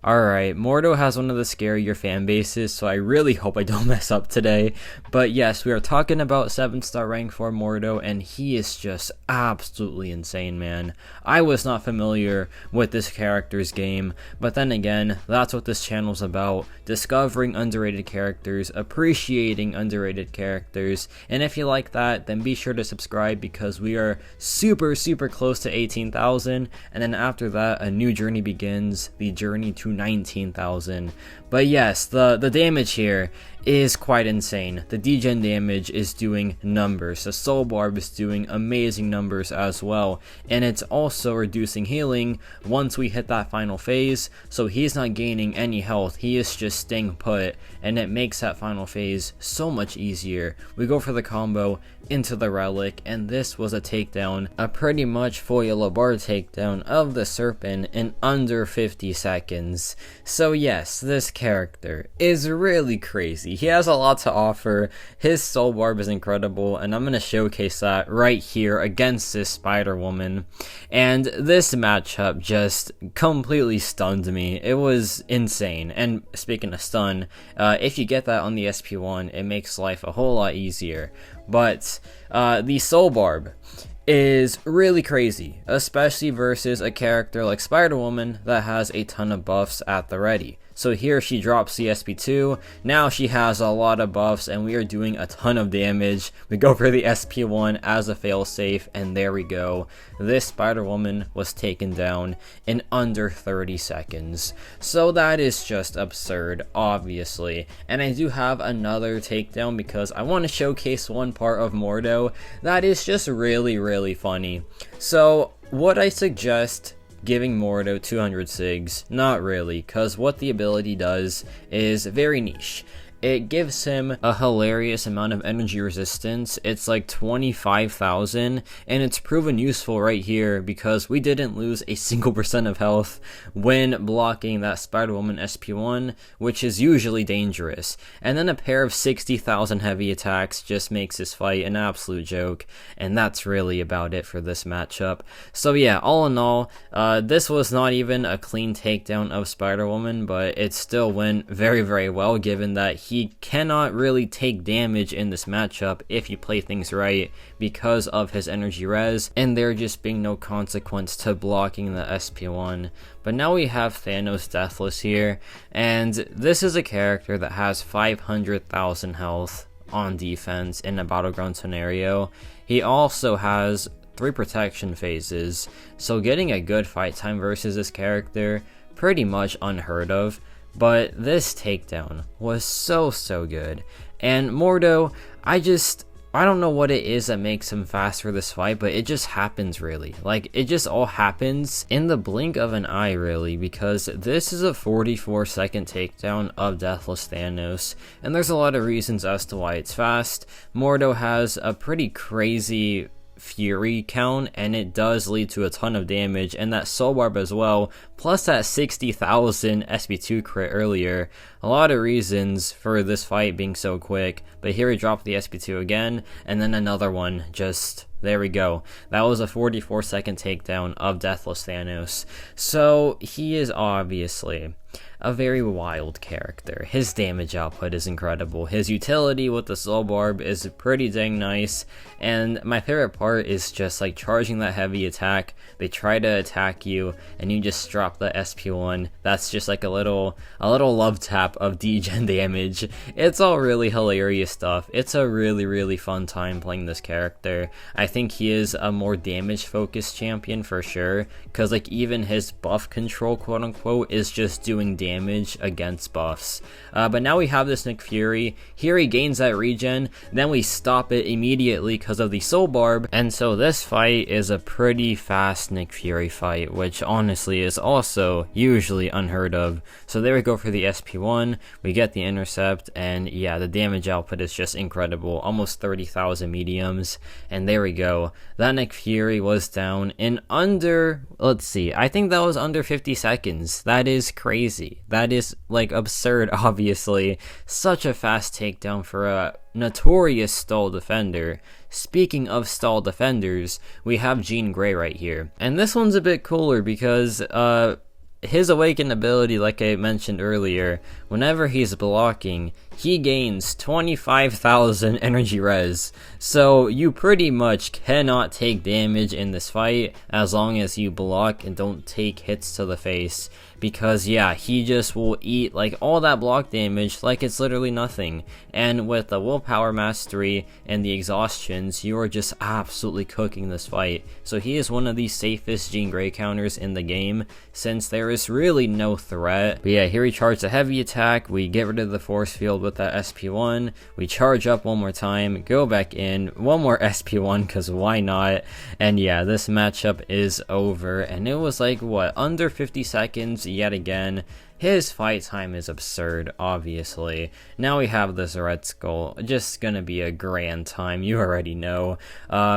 Alright, Mordo has one of the scarier fan bases, so I really hope I don't mess up today. But yes, we are talking about 7-star rank for Mordo, and he is just absolutely insane, man. I was not familiar with this character's game, but then again, that's what this channel's about. Discovering underrated characters, appreciating underrated characters, and if you like that, then be sure to subscribe because we are super close to 18,000, and then after that, a new journey begins, the journey to 19,000. But yes, the damage here is quite insane. The degen damage is doing numbers. The soul barb is doing amazing numbers as well, and it's also reducing healing once we hit that final phase, so he's not gaining any health, he is just staying put, and it makes that final phase so much easier. We go for the combo into the relic, and this was a takedown, a pretty much full yellow bar takedown of the serpent in under 50 seconds. So yes, this character is really crazy. He has a lot to offer. His soul barb is incredible, and I'm going to showcase that right here against this Spider Woman. And this matchup just completely stunned me. It was insane. And speaking of stun, if you get that on the SP1, it makes life a whole lot easier. But the soul barb is really crazy, especially versus a character like Spider-Woman that has a ton of buffs at the ready. So here she drops the SP2, now she has a lot of buffs and we are doing a ton of damage. We go for the SP1 as a failsafe, and there we go. This Spider-Woman was taken down in under 30 seconds. So that is just absurd, obviously. And I do have another takedown because I want to showcase one part of Mordo that is just really funny. So what I suggest giving Mordo 200 SIGs? Not really, because what the ability does is very niche. It gives him a hilarious amount of energy resistance. It's like 25,000, and it's proven useful right here because we didn't lose a single % of health when blocking that Spider-Woman SP1, which is usually dangerous. And then a pair of 60,000 heavy attacks just makes this fight an absolute joke, and that's really about it for this matchup. So yeah, all in all, this was not even a clean takedown of Spider-Woman, but it still went very well given that he cannot really take damage in this matchup if you play things right because of his energy res, and there just being no consequence to blocking the SP1. But now we have Thanos Deathless here, and this is a character that has 500,000 health on defense in a battleground scenario. He also has 3 protection phases, so getting a good fight time versus this character, pretty much unheard of. But this takedown was so good. And Mordo, I don't know what it is that makes him fast for this fight, but it just happens really. Like, it just all happens in the blink of an eye really, because this is a 44-second takedown of Deathless Thanos, and there's a lot of reasons as to why it's fast. Mordo has a pretty crazy fury count, and it does lead to a ton of damage, and that soul barb as well, plus that 60,000 SP2 crit earlier. A lot of reasons for this fight being so quick, but here we drop the SP2 again, and then another one. Just there we go. That was a 44-second takedown of Deathless Thanos. So he is obviously a very wild character. His damage output is incredible. His utility with the soul barb is pretty dang nice, and my favorite part is just like charging that heavy attack. They try to attack you, and you just drop the SP1. That's just like a little love tap of degen damage. It's all really hilarious stuff. It's a really fun time playing this character. I think he is a more damage focused champion for sure, because like even his buff control quote unquote is just doing damage against buffs. But now we have this Nick Fury. Here he gains that regen, then we stop it immediately because of the soul barb, and so this fight is a pretty fast Nick Fury fight, which honestly is also usually unheard of. So there we go for the SP1, we get the intercept, and yeah, the damage output is just incredible, almost 30,000 mediums, and there we go. That Nick Fury was down in under, let's see, I think that was under 50 seconds. That is crazy. That is like absurd, obviously. Such a fast takedown for a notorious stall defender. Speaking of stall defenders, we have Jean Grey right here, and this one's a bit cooler because his awakened ability, like I mentioned earlier, whenever he's blocking, he gains 25,000 energy res. So you pretty much cannot take damage in this fight as long as you block and don't take hits to the face. Because yeah, he just will eat like all that block damage like it's literally nothing. And with the willpower mastery and the exhaustions, you are just absolutely cooking this fight. So he is one of the safest Jean Grey counters in the game, since there is really no threat. But yeah, here we charge the heavy attack, we get rid of the force field with that SP1, we charge up one more time, go back in, one more SP1 because why not? And yeah, this matchup is over, and it was like, what, under 50 seconds yet again. His fight time is absurd, obviously. Now we have this Red Skull, just gonna be a grand time, you already know,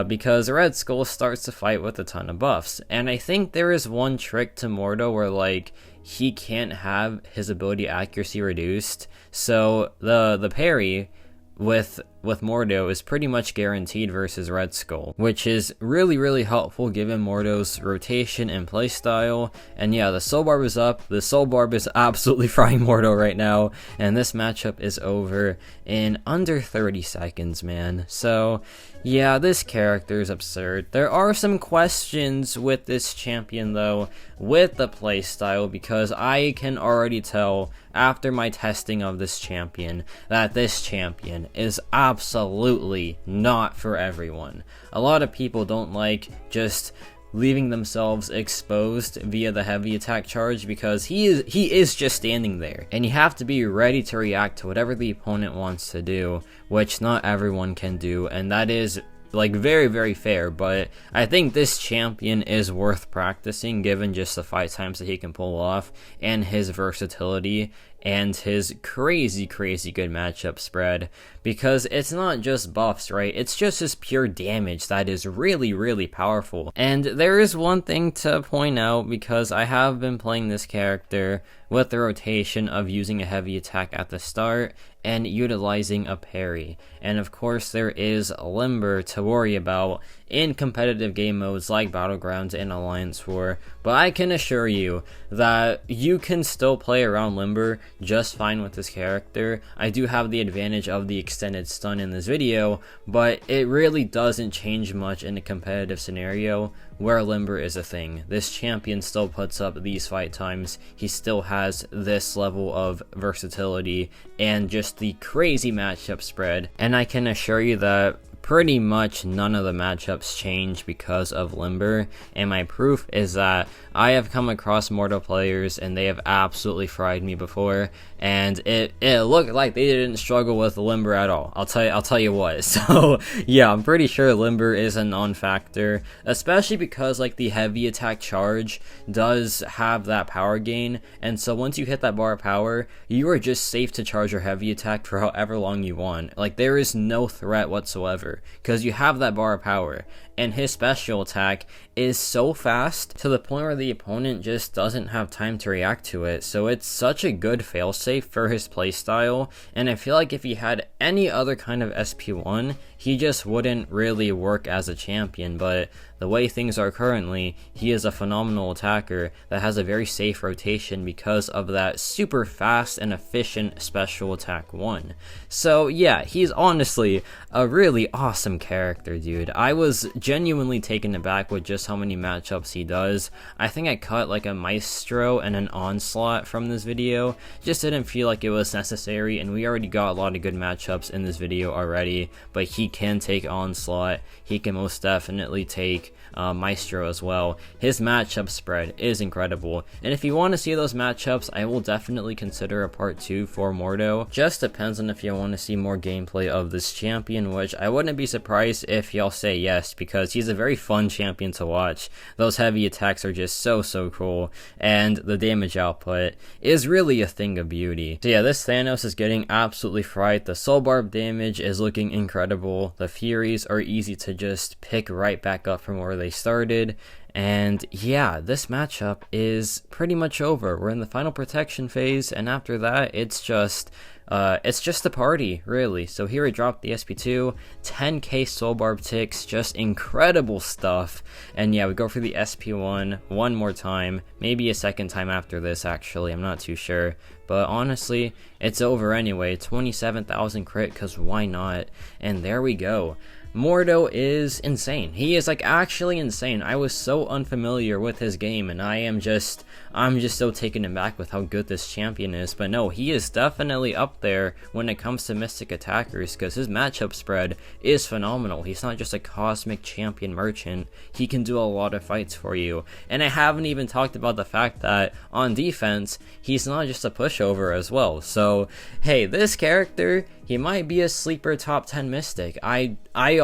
because Red Skull starts to fight with a ton of buffs, and I think there is one trick to Mordo where like, he can't have his ability accuracy reduced, so the parry with Mordo is pretty much guaranteed versus Red Skull, which is really helpful given Mordo's rotation and playstyle. And yeah, the Soul Barb is up, the Soul Barb is absolutely frying Mordo right now, and this matchup is over in under 30 seconds, man. So yeah, this character is absurd. There are some questions with this champion though, with the playstyle, because I can already tell after my testing of this champion that this champion is absolutely not for everyone. A lot of people don't like just leaving themselves exposed via the heavy attack charge, because he is just standing there, and you have to be ready to react to whatever the opponent wants to do, which not everyone can do, and that is like very fair. But I think this champion is worth practicing given just the fight times that he can pull off and his versatility and his crazy good matchup spread, because it's not just buffs, right? It's just his pure damage that is really powerful. And there is one thing to point out, because I have been playing this character with the rotation of using a heavy attack at the start and utilizing a parry. And of course there is Limber to worry about in competitive game modes like Battlegrounds and Alliance War, but I can assure you that you can still play around Limber just fine with this character. I do have the advantage of the extended stun in this video, but it really doesn't change much in a competitive scenario where Limber is a thing. This champion still puts up these fight times, he still has this level of versatility and just the crazy matchup spread, and I can assure you that pretty much none of the matchups change because of Limber, and my proof is that I have come across Mordo players and they have absolutely fried me before, and it looked like they didn't struggle with Limber at all. I'll tell you what. So yeah, I'm pretty sure Limber is a non-factor, especially because like the heavy attack charge does have that power gain, and so once you hit that bar of power, you are just safe to charge your heavy attack for however long you want. Like there is no threat whatsoever, because you have that bar of power, and his special attack is so fast to the point where the opponent just doesn't have time to react to it. So it's such a good failsafe for his playstyle, and I feel like if he had any other kind of SP1, he just wouldn't really work as a champion. But the way things are currently, he is a phenomenal attacker that has a very safe rotation because of that super fast and efficient special attack 1. So yeah, he's honestly a really awesome character, dude. I was genuinely taken aback with just how many matchups he does. I think I cut like a Maestro and an Onslaught from this video, just didn't feel like it was necessary, and we already got a lot of good matchups in this video already. But he can take Onslaught, he can most definitely take Maestro as well. His matchup spread is incredible, and if you want to see those matchups, I will definitely consider a part 2 for Mordo. Just depends on if you want to see more gameplay of this champion, which I wouldn't be surprised if y'all say yes, because he's a very fun champion to watch. Those heavy attacks are just so cool, and the damage output is really a thing of beauty. So yeah, this Thanos is getting absolutely fried. The Soul Barb damage is looking incredible. The Furies are easy to just pick right back up from where they started, And yeah, this matchup is pretty much over. We're in the final protection phase, and after that, it's just a party, really. So here I dropped the SP2, 10k soul barb ticks, just incredible stuff. And yeah, we go for the SP1 one more time, maybe a second time after this, actually, I'm not too sure. But honestly, it's over anyway, 27,000 crit, because why not? And there we go. Mordo is insane. He is like actually insane. I was so unfamiliar with his game, and I'm just so taken aback with how good this champion is. But no, he is definitely up there when it comes to mystic attackers, because his matchup spread is phenomenal. He's not just a cosmic champion merchant. He can do a lot of fights for you. And I haven't even talked about the fact that on defense, he's not just a pushover as well. So hey, this character, he might be a sleeper top 10 mystic. I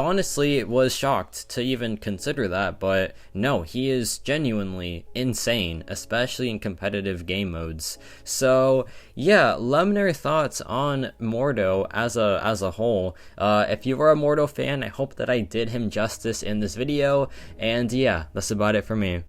honestly was shocked to even consider that, but no, he is genuinely insane, especially in competitive game modes. So yeah, let me know your thoughts on Mordo as a whole. If you are a Mordo fan, I hope that I did him justice in this video, and yeah, that's about it for me.